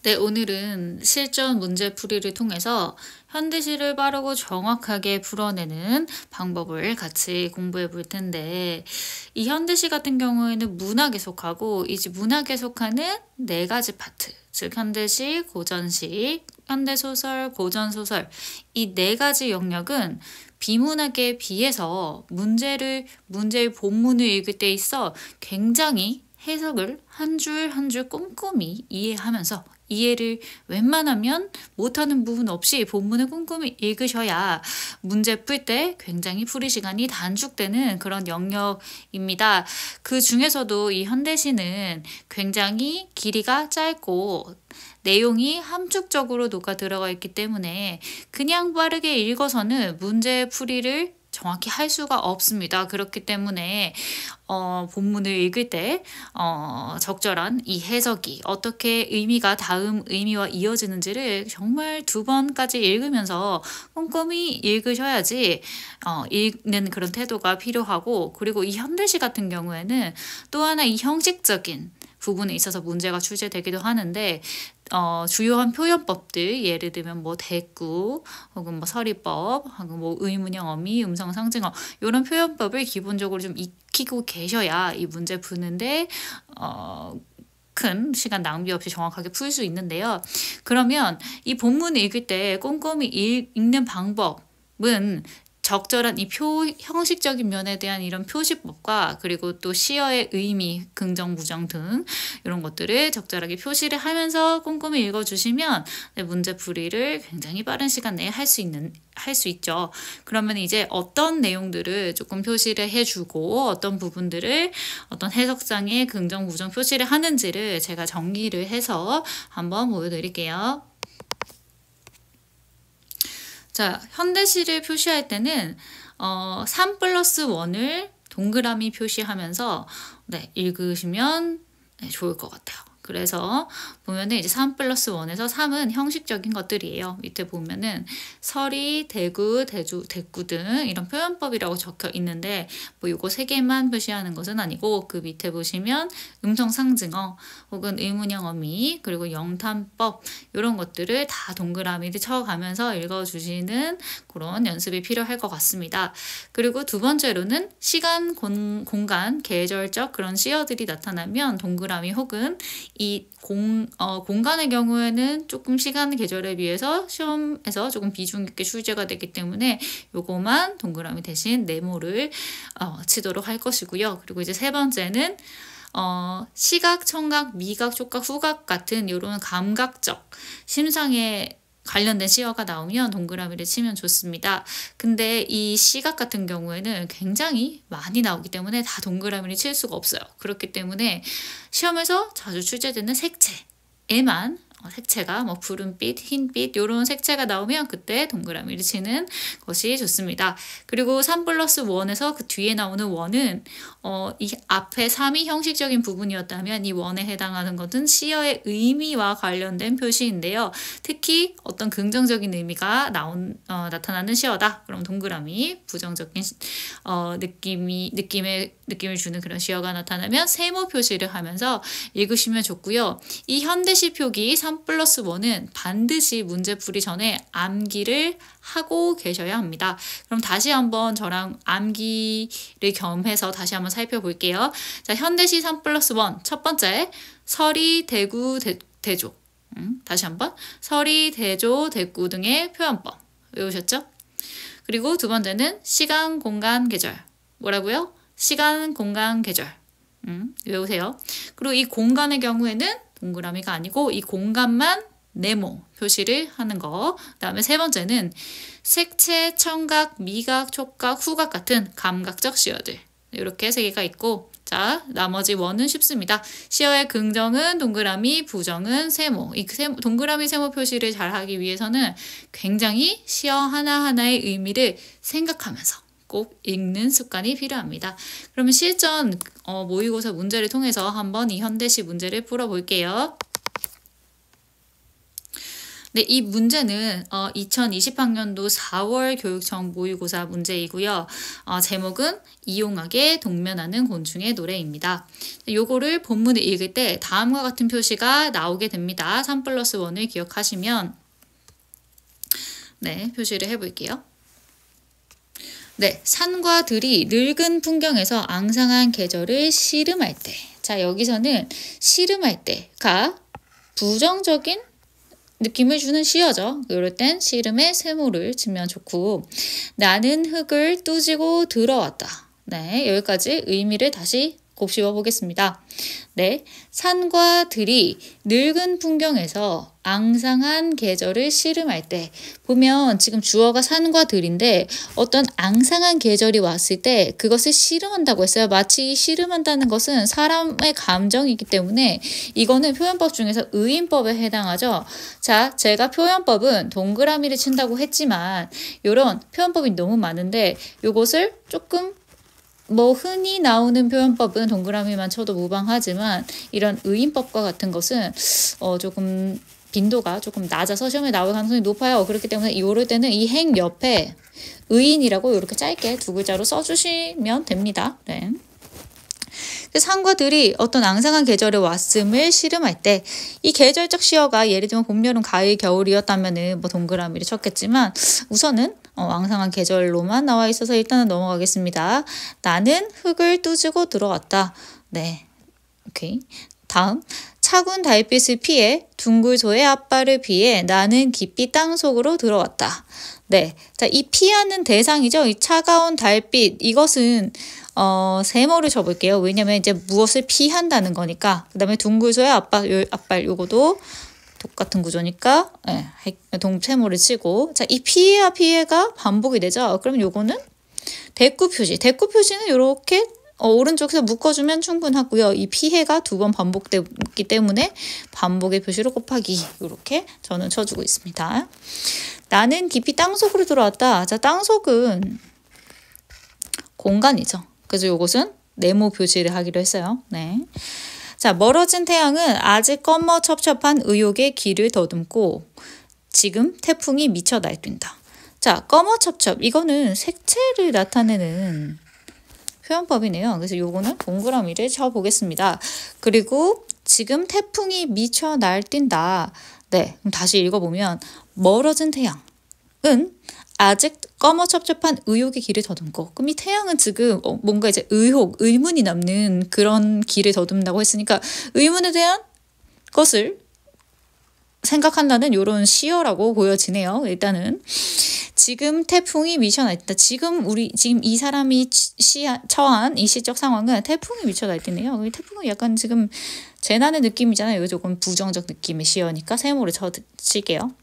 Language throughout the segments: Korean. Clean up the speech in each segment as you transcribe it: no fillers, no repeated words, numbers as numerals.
네, 오늘은 실전 문제풀이를 통해서 현대시를 빠르고 정확하게 풀어내는 방법을 같이 공부해 볼 텐데, 이 현대시 같은 경우에는 문학에 속하고, 이제 문학에 속하는 네 가지 파트, 즉 현대시, 고전시, 현대소설, 고전소설, 이 네 가지 영역은 비문학에 비해서 문제의 본문을 읽을 때 있어 굉장히 해석을 한 줄 한 줄 꼼꼼히 이해하면서, 이해를 웬만하면 못하는 부분 없이 본문을 꼼꼼히 읽으셔야 문제 풀 때 굉장히 풀이 시간이 단축되는 그런 영역입니다. 그 중에서도 이 현대시는 굉장히 길이가 짧고 내용이 함축적으로 녹아 들어가 있기 때문에 그냥 빠르게 읽어서는 문제 풀이를 정확히 할 수가 없습니다. 그렇기 때문에 본문을 읽을 때 적절한 이 해석이 어떻게 의미가 다음 의미와 이어지는지를 정말 2번까지 읽으면서 꼼꼼히 읽으셔야지 읽는 그런 태도가 필요하고, 그리고 이 현대시 같은 경우에는 또 하나 이 형식적인 부분에 있어서 문제가 출제되기도 하는데, 주요한 표현법들, 예를 들면 뭐 대구 혹은 뭐 서리법 혹은 뭐 의문형 어미, 음성 상징어, 이런 표현법을 기본적으로 좀 익히고 계셔야 이 문제 푸는데 큰 시간 낭비 없이 정확하게 풀 수 있는데요. 그러면 이 본문을 읽을 때 꼼꼼히 읽는 방법은 적절한 이 형식적인 면에 대한 이런 표시법과, 그리고 또 시어의 의미, 긍정, 부정 등 이런 것들을 적절하게 표시를 하면서 꼼꼼히 읽어주시면 문제풀이를 굉장히 빠른 시간 내에 할 수 있죠. 그러면 이제 어떤 내용들을 조금 표시를 해주고 어떤 부분들을 어떤 해석상의 긍정, 부정 표시를 하는지를 제가 정리를 해서 한번 보여드릴게요. 자, 현대시를 표시할 때는 3+1을 동그라미 표시하면서 읽으시면 좋을 것 같아요. 그래서 보면은 이제 3+1에서 3은 형식적인 것들이에요. 밑에 보면은 서리, 대구, 대구 등 이런 표현법이라고 적혀 있는데, 뭐 요거 3개만 표시하는 것은 아니고, 그 밑에 보시면 음성 상징어 혹은 의문형 어미, 그리고 영탄법, 이런 것들을 다 동그라미를 쳐가면서 읽어주시는 그런 연습이 필요할 것 같습니다. 그리고 2번째로는 시간, 공간, 계절적 그런 시어들이 나타나면 동그라미 혹은 이 공간의 경우에는 조금 시간 계절에 비해서 시험에서 조금 비중 있게 출제가 되기 때문에 요거만 동그라미 대신 네모를 치도록 할 것이고요. 그리고 이제 3번째는 시각, 청각, 미각, 촉각, 후각 같은 이런 감각적 심상에 관련된 시어가 나오면 동그라미를 치면 좋습니다. 근데 이 시각 같은 경우에는 굉장히 많이 나오기 때문에 다 동그라미를 칠 수가 없어요. 그렇기 때문에 시험에서 자주 출제되는 색채에만, 색채가 뭐 푸른빛, 흰빛 이런 색채가 나오면 그때 동그라미를 치는 것이 좋습니다. 그리고 3+1에서 그 뒤에 나오는 원은 이 앞에 3이 형식적인 부분이었다면 이 원에 해당하는 것은 시어의 의미와 관련된 표시인데요. 특히 어떤 긍정적인 의미가 나타나는 시어다. 그럼 동그라미, 부정적인 느낌을 주는 그런 시어가 나타나면 세모 표시를 하면서 읽으시면 좋고요. 이 현대시 표기 3+1은 반드시 문제 풀이 전에 암기를 하고 계셔야 합니다. 그럼 다시 한번 저랑 암기를 겸해서 다시 한번 살펴볼게요. 자, 현대시 3+1 첫 번째, 서리, 대구, 대조. 다시 한번 서리, 대조, 대구 등의 표현법 외우셨죠? 그리고 2번째는 시간, 공간, 계절. 뭐라고요? 시간, 공간, 계절. 외우세요. 그리고 이 공간의 경우에는 동그라미가 아니고 이 공간만 네모 표시를 하는 거. 그다음에 3번째는 색채, 청각, 미각, 촉각, 후각 같은 감각적 시어들. 이렇게 3개가 있고, 자, 나머지 원은 쉽습니다. 시어의 긍정은 동그라미, 부정은 세모. 이 동그라미, 세모 표시를 잘 하기 위해서는 굉장히 시어 하나하나의 의미를 생각하면서 꼭 읽는 습관이 필요합니다. 그러면 실전 모의고사 문제를 통해서 한번 이 현대시 문제를 풀어볼게요. 네, 이 문제는 2020학년도 4월 교육청 모의고사 문제이고요. 제목은 이용하게 동면하는 곤충의 노래입니다. 요거를 본문을 읽을 때 다음과 같은 표시가 나오게 됩니다. 3+1을 기억하시면 네, 표시를 해볼게요. 네, 산과 들이 늙은 풍경에서 앙상한 계절을 씨름할 때. 자, 여기서는 씨름할 때가 부정적인 느낌을 주는 시어죠. 이럴 땐 씨름의 세모를 치면 좋고, 나는 흙을 뚜지고 들어왔다. 네, 여기까지 의미를 다시 곱씹어 보겠습니다. 네, 산과 들이 늙은 풍경에서 앙상한 계절을 씨름할 때 보면 지금 주어가 산과 들인데 어떤 앙상한 계절이 왔을 때 그것을 씨름한다고 했어요. 마치 이 씨름한다는 것은 사람의 감정이기 때문에 이거는 표현법 중에서 의인법에 해당하죠. 자, 제가 표현법은 동그라미를 친다고 했지만 이런 표현법이 너무 많은데 이것을 조금 흔히 나오는 표현법은 동그라미만 쳐도 무방하지만 이런 의인법과 같은 것은 조금 빈도가 조금 낮아서 시험에 나올 가능성이 높아요. 그렇기 때문에 이럴 때는 이 행 옆에 의인이라고 이렇게 짧게 두 글자로 써주시면 됩니다. 네. 산과 들이 어떤 앙상한 계절에 왔음을 씨름할 때 이 계절적 시어가 예를 들면 봄, 여름, 가을, 겨울이었다면은 동그라미를 쳤겠지만 우선은 앙상한 계절로만 나와 있어서 일단은 넘어가겠습니다. 나는 흙을 뚜지고 들어왔다. 네, 오케이. 다음, 차군 달빛을 피해 둥글 소의 앞발을 피해 나는 깊이 땅속으로 들어왔다. 네, 자, 이 피하는 대상이죠. 이 차가운 달빛, 이것은 세모를 쳐볼게요. 왜냐면 이제 무엇을 피한다는 거니까. 그 다음에 둥글소의 앞발 요거도 똑같은 구조니까 세모를 치고, 자, 이 피해가 반복이 되죠. 그럼 요거는 대꾸 표시. 대꾸 표시는 이렇게 오른쪽에서 묶어주면 충분하고요. 이 피해가 두 번 반복되기 때문에 반복의 표시로 곱하기 이렇게 저는 쳐주고 있습니다. 나는 깊이 땅속으로 들어왔다. 자, 땅속은 공간이죠. 그래서 이것은 네모 표시를 하기로 했어요. 네. 자, 멀어진 태양은 아직 검어첩첩한 의욕의 길을 더듬고 지금 태풍이 미쳐 날뛴다. 자, 검어첩첩, 이거는 색채를 나타내는 표현법이네요. 그래서 요거는 동그라미를 쳐보겠습니다. 그리고 지금 태풍이 미쳐 날뛴다. 네, 그럼 다시 읽어보면 멀어진 태양은 아직 검어첩첩한 의욕의 길을 더듬고, 그럼 이 태양은 지금 뭔가 이제 의문이 남는 그런 길을 더듬다고 했으니까 의문에 대한 것을 생각한다는 이런 시어라고 보여지네요. 일단은 지금 태풍이 미쳐 날뛴다. 지금 이 사람이 처한 이 시적 상황은 태풍이 미쳐 날뛰네요. 태풍은 약간 지금 재난의 느낌이잖아요. 이거 조금 부정적 느낌의 시어니까 세모를 칠게요.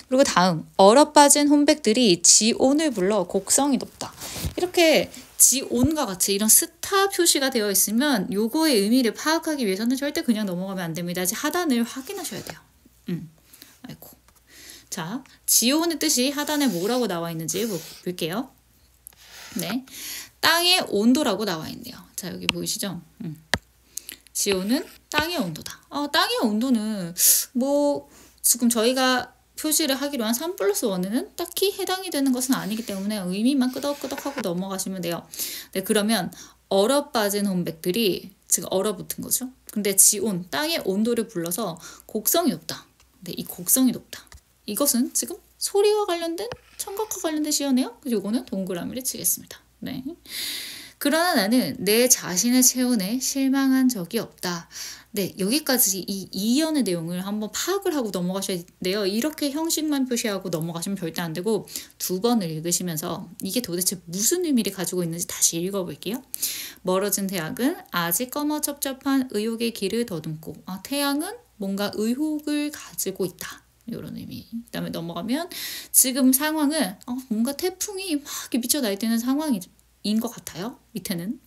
그리고 다음, 얼어빠진 혼백들이 지온을 불러 곡성이 높다. 이렇게 지온과 같이 이런 스타 표시가 되어 있으면 요거의 의미를 파악하기 위해서는 절대 그냥 넘어가면 안 됩니다. 하단을 확인하셔야 돼요. 아이고. 자, 지온의 뜻이 하단에 뭐라고 나와 있는지 볼게요. 네, 땅의 온도라고 나와 있네요. 자, 여기 보이시죠? 지온은 땅의 온도다. 땅의 온도는 지금 저희가 표시를 하기로 한 3+1에는 딱히 해당이 되는 것은 아니기 때문에 의미만 끄덕끄덕하고 넘어가시면 돼요. 네, 그러면 얼어빠진 혼백들이 지금 얼어붙은 거죠. 근데 지온, 땅의 온도를 불러서 곡성이 높다. 네, 이 곡성이 높다. 이것은 지금 소리와 관련된, 청각과 관련된 시어네요. 그래서 이거는 동그라미를 치겠습니다. 네. 그러나 나는 내 자신의 체온에 실망한 적이 없다. 네, 여기까지 이 이연의 내용을 한번 파악을 하고 넘어가셔야 돼요. 이렇게 형식만 표시하고 넘어가시면 절대 안 되고 두 번을 읽으시면서 이게 도대체 무슨 의미를 가지고 있는지 다시 읽어볼게요. 멀어진 태양은 아직 검어첩첩한 의욕의 길을 더듬고, 태양은 뭔가 의혹을 가지고 있다. 이런 의미. 그 다음에 넘어가면 지금 상황은 뭔가 태풍이 막 미쳐 날뛰는 상황인 것 같아요. 밑에는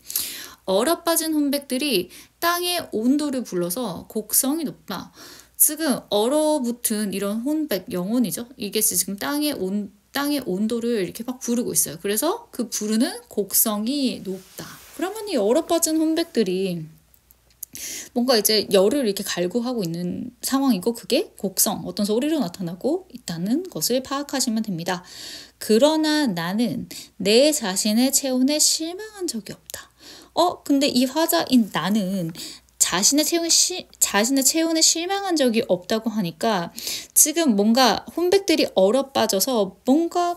얼어빠진 혼백들이 땅의 온도를 불러서 곡성이 높다. 지금 얼어붙은 이런 혼백, 영혼이죠. 이게 지금 땅의 온도를 이렇게 막 부르고 있어요. 그래서 그 부르는 곡성이 높다. 그러면 이 얼어빠진 혼백들이 뭔가 이제 열을 이렇게 갈구하고 있는 상황이고 그게 곡성, 어떤 소리로 나타나고 있다는 것을 파악하시면 됩니다. 그러나 나는 내 자신의 체온에 실망한 적이 없다. 근데 이 화자인 나는 자신의 체온에 실망한 적이 없다고 하니까 지금 뭔가 혼백들이 얼어 빠져서 뭔가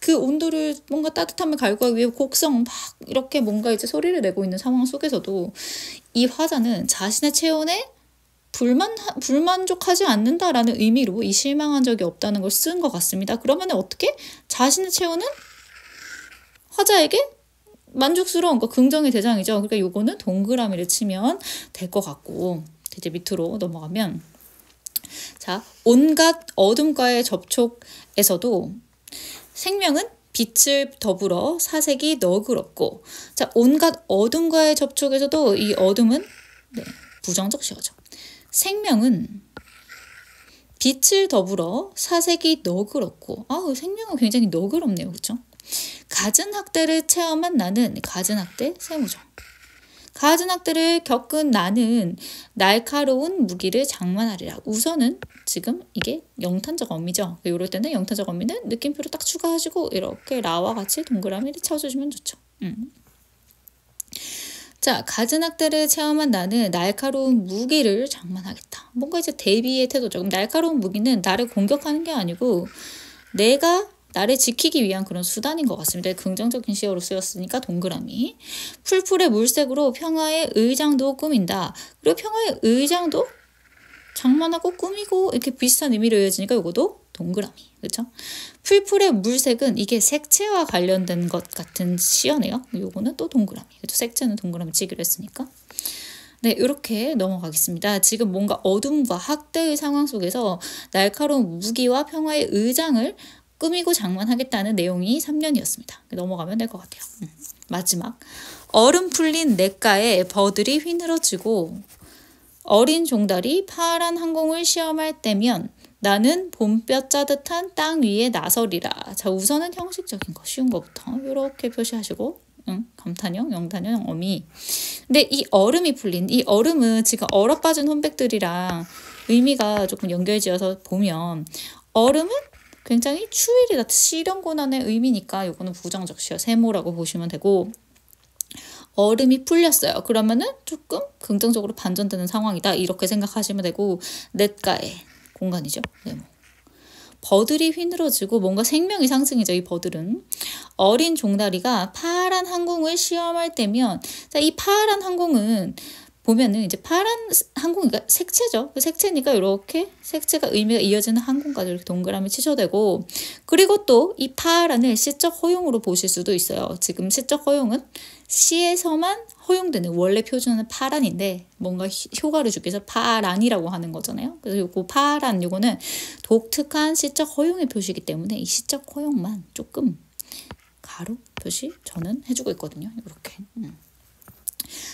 그 온도를 뭔가 따뜻함을 갈구하기 위해 곡성 막 이렇게 뭔가 이제 소리를 내고 있는 상황 속에서도 이 화자는 자신의 체온에 불만족하지 않는다라는 의미로 이 실망한 적이 없다는 걸 쓴 것 같습니다. 그러면 어떻게? 자신의 체온은 화자에게 만족스러운 거 긍정의 대상이죠. 그러니까 요거는 동그라미를 치면 될 것 같고 이제 밑으로 넘어가면 자, 온갖 어둠과의 접촉에서도 생명은 빛을 더불어 사색이 너그럽고 자, 온갖 어둠과의 접촉에서도 이 어둠은 부정적 시어죠. 생명은 빛을 더불어 사색이 너그럽고 생명은 굉장히 너그럽네요. 그렇죠? 갖은 학대를 체험한 나는 갖은 학대 세무정. 갖은 학대를 겪은 나는 날카로운 무기를 장만하리라. 우선은 지금 이게 영탄적 어미죠. 이럴 때는 영탄적 어미는 느낌표를 딱 추가하시고 이렇게 라와 같이 동그라미를 쳐주시면 좋죠. 자, 갖은 학대를 체험한 나는 날카로운 무기를 장만하겠다. 뭔가 이제 대비의 태도죠. 그럼 날카로운 무기는 나를 공격하는 게 아니고 내가 나를 지키기 위한 그런 수단인 것 같습니다. 긍정적인 시어로 쓰였으니까 동그라미. 풀풀의 물색으로 평화의 의장도 꾸민다. 그리고 평화의 의장도 장만하고 꾸미고 이렇게 비슷한 의미로 이어지니까 이것도 동그라미. 그렇죠? 풀풀의 물색은 이게 색채와 관련된 것 같은 시어네요. 요거는 또 동그라미. 그렇죠? 색채는 동그라미 치기로 했으니까. 네, 이렇게 넘어가겠습니다. 지금 뭔가 어둠과 학대의 상황 속에서 날카로운 무기와 평화의 의장을 꾸미고 장만하겠다는 내용이 3년이었습니다. 넘어가면 될 것 같아요. 마지막. 얼음 풀린 냇가에 버들이 휘늘어지고 어린 종달이 파란 항공을 시험할 때면 나는 봄볕 짜듯한 땅 위에 나서리라. 자, 우선은 형식적인 거, 쉬운 거부터 이렇게 표시하시고 감탄형, 영탄형, 어미. 근데 이 얼음이 풀린, 이 얼음은 지금 얼어 빠진 혼백들이랑 의미가 조금 연결지어서 보면 얼음은 굉장히 추위를 시련고난의 의미니까 이거는 부정적 시어 세모라고 보시면 되고 얼음이 풀렸어요. 그러면은 조금 긍정적으로 반전되는 상황이다. 이렇게 생각하시면 되고 냇가의 공간이죠. 네모. 버들이 휘늘어지고 뭔가 생명이 상승이죠. 이 버들은. 어린 종다리가 파란 항공을 시험할 때면 자, 이 파란 항공은 보면은 이제 파란 항공이니까 색채죠. 그 색채니까 이렇게 색채가 의미가 이어지는 항공까지 이렇게 동그라미 치셔도 되고 그리고 또 이 파란을 시적 허용으로 보실 수도 있어요. 지금 시적 허용은 시에서만 허용되는 원래 표준어는 파란인데 뭔가 효과를 주기 위해서 파란이라고 하는 거잖아요. 그래서 요거 파란 요거는 독특한 시적 허용의 표시이기 때문에 이 시적 허용만 조금 가로 표시 저는 해주고 있거든요. 이렇게.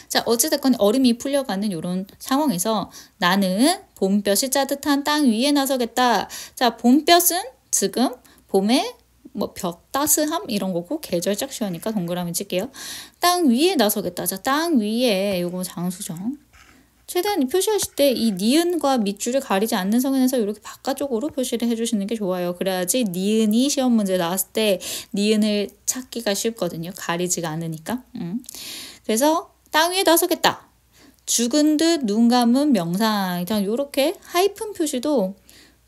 자, 어찌됐건 얼음이 풀려가는 이런 상황에서 나는 봄볕이 짜듯한 땅 위에 나서겠다. 자, 봄볕은 지금 봄에 뭐 볕, 따스함 이런 거고 계절적 시어니까 동그라미 칠게요. 땅 위에 나서겠다. 자, 땅 위에 요거 장수죠. 최대한 표시하실 때 이 니은과 밑줄을 가리지 않는 성에서 이렇게 바깥쪽으로 표시를 해주시는 게 좋아요. 그래야지 니은이 시험 문제 나왔을 때 니은을 찾기가 쉽거든요. 가리지가 않으니까. 그래서 땅 위에 나서겠다. 죽은 듯 눈 감은 명상. 일단 이렇게 하이픈 표시도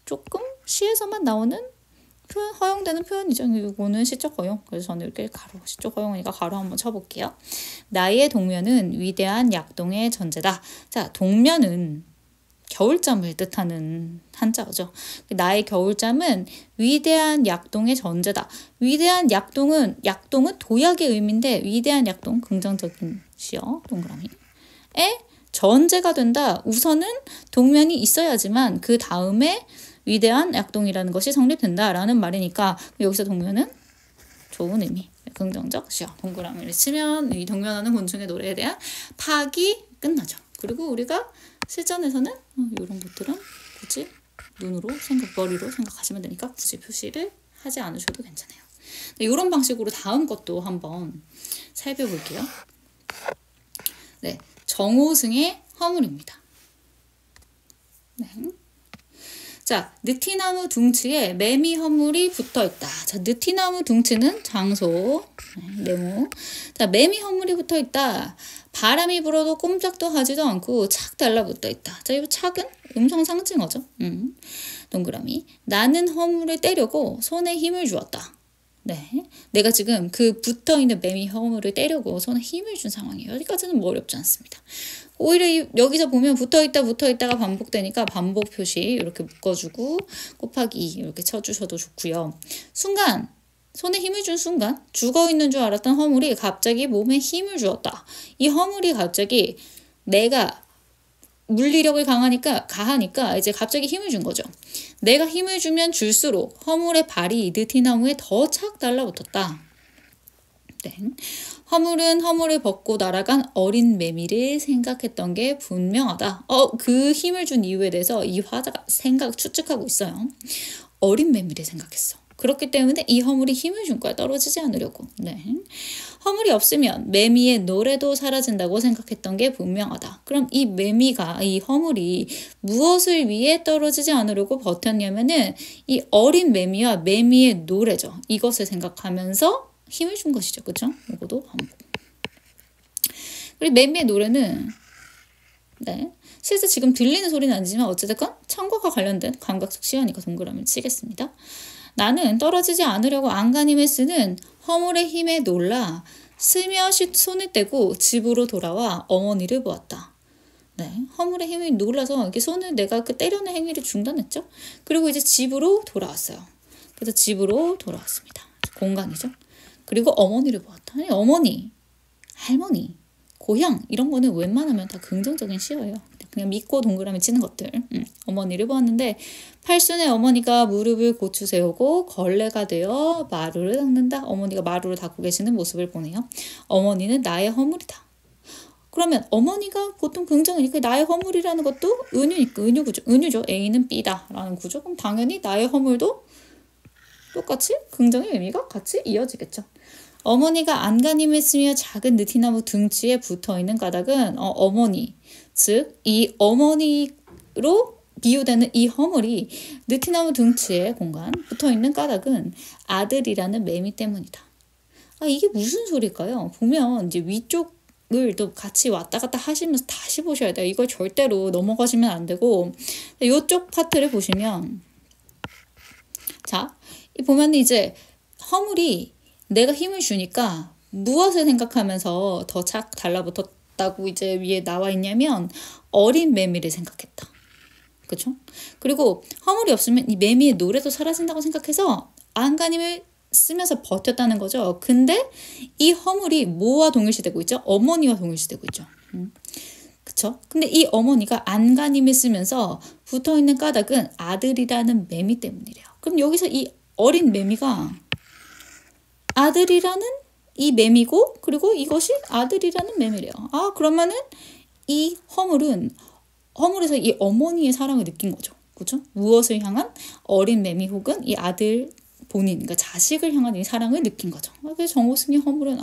조금 시에서만 나오는 표현, 허용되는 표현이죠. 이거는 시적 허용. 그래서 저는 이렇게 가로, 시적 허용이니까 가로 한번 쳐볼게요. 나의 동면은 위대한 약동의 전제다. 자, 동면은 겨울잠을 뜻하는 한자어죠. 나의 겨울잠은 위대한 약동의 전제다. 위대한 약동은 도약의 의미인데 위대한 약동, 긍정적인 시어, 동그라미. 에 전제가 된다. 우선은 동면이 있어야지만 그 다음에 위대한 약동이라는 것이 성립된다라는 말이니까 여기서 동면은 좋은 의미, 긍정적 시어. 동그라미를 치면 이 동면하는 곤충의 노래에 대한 파악이 끝나죠. 그리고 우리가 실전에서는 이런 것들은 굳이 머리로 생각하시면 되니까 굳이 표시를 하지 않으셔도 괜찮아요. 이런 방식으로 다음 것도 한번 살펴볼게요. 네, 정호승의 허물입니다. 네. 자, 느티나무 둥치에 매미 허물이 붙어있다. 자, 느티나무 둥치는 장소, 네모. 자, 매미 허물이 붙어있다. 바람이 불어도 꼼짝도 하지도 않고 착 달라붙어있다. 자, 이 착은 음성 상징어죠. 동그라미. 나는 허물을 떼려고 손에 힘을 주었다. 네, 내가 지금 그 붙어있는 매미 허물을 떼려고 손에 힘을 준 상황이에요. 여기까지는 뭐 어렵지 않습니다. 오히려 여기서 보면 붙어있다가 반복되니까 반복 표시 이렇게 묶어주고 곱하기 2 이렇게 쳐주셔도 좋고요. 순간, 손에 힘을 준 순간 죽어있는 줄 알았던 허물이 갑자기 몸에 힘을 주었다. 이 허물이 갑자기 내가 물리력을 가하니까 이제 갑자기 힘을 준 거죠. 내가 힘을 주면 줄수록 허물의 발이 느티나무에 더 착 달라붙었다. 네. 허물은 허물을 벗고 날아간 어린 매미를 생각했던 게 분명하다. 그 힘을 준 이유에 대해서 이 화자가 추측하고 있어요. 어린 매미를 생각했어. 그렇기 때문에 이 허물이 힘을 준 거야. 떨어지지 않으려고. 네. 허물이 없으면 매미의 노래도 사라진다고 생각했던 게 분명하다. 그럼 이 허물이 무엇을 위해 떨어지지 않으려고 버텼냐면은 이 어린 매미와 매미의 노래죠. 이것을 생각하면서 힘을 준 것이죠. 그쵸? 이것도 반복. 그리고 매미의 노래는 네. 실제 지금 들리는 소리는 아니지만 어찌됐건 청각과 관련된 감각적 시야니까 동그라미를 치겠습니다. 나는 떨어지지 않으려고 안간힘을 쓰는 허물의 힘에 놀라 스며시 손을 떼고 집으로 돌아와 어머니를 보았다. 네, 허물의 힘에 놀라서 이렇게 손을 내가 그 때려는 행위를 중단했죠. 그리고 이제 집으로 돌아왔어요. 그래서 집으로 돌아왔습니다. 공간이죠. 그리고 어머니를 보았다. 아니, 어머니, 할머니, 고향 이런 거는 웬만하면 다 긍정적인 시어예요. 그냥 믿고 동그라미 치는 것들. 어머니를 보았는데 팔순의 어머니가 무릎을 고추 세우고 걸레가 되어 마루를 닦는다. 어머니가 마루를 닦고 계시는 모습을 보네요. 어머니는 나의 허물이다. 그러면 어머니가 보통 긍정이니까 나의 허물이라는 것도 은유니까 은유죠. A는 B다 라는 구조. 그럼 당연히 나의 허물도 똑같이 긍정의 의미가 같이 이어지겠죠. 어머니가 안간힘을 쓰며 작은 느티나무 둥치에 붙어있는 가닥은 어머니, 즉 이 어머니로 비유되는 이 허물이 느티나무 둥치에 붙어있는 가닥은 아들이라는 매미 때문이다. 이게 무슨 소리일까요? 보면 이제 위쪽을 또 같이 왔다 갔다 하시면서 다시 보셔야 돼요. 이걸 절대로 넘어가시면 안 되고 이쪽 파트를 보시면 자, 보면 이제 허물이 내가 힘을 주니까 무엇을 생각하면서 더 착 달라붙었다고 이제 위에 나와 있냐면 어린 매미를 생각했다. 그렇죠? 그리고 허물이 없으면 이 매미의 노래도 사라진다고 생각해서 안간힘을 쓰면서 버텼다는 거죠. 근데 이 허물이 뭐와 동일시되고 있죠? 어머니와 동일시되고 있죠. 그쵸? 근데 이 어머니가 안간힘을 쓰면서 붙어있는 까닭은 아들이라는 매미 때문이래요. 그럼 여기서 이 어린 매미가 아들이라는 이 매미고 그리고 이것이 아들이라는 매미래요. 그러면은 이 허물에서 이 어머니의 사랑을 느낀 거죠. 그죠? 무엇을 향한 어린 매미 혹은 이 아들 본인, 그러니까 자식을 향한 이 사랑을 느낀 거죠. 그래서 정호승의 허물은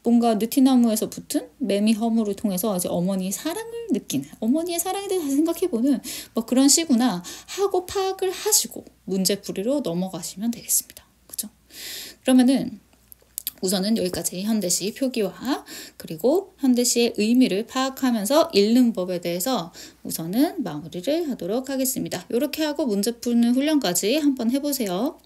뭔가 느티나무에서 붙은 매미 허물을 통해서 이제 어머니의 사랑을 느끼는, 어머니의 사랑에 대해서 생각해보는 뭐 그런 시구나 하고 파악을 하시고 문제풀이로 넘어가시면 되겠습니다. 그죠? 그러면은 우선은 여기까지 현대시 표기와 그리고 현대시의 의미를 파악하면서 읽는 법에 대해서 우선은 마무리를 하도록 하겠습니다. 이렇게 하고 문제 푸는 훈련까지 한번 해보세요.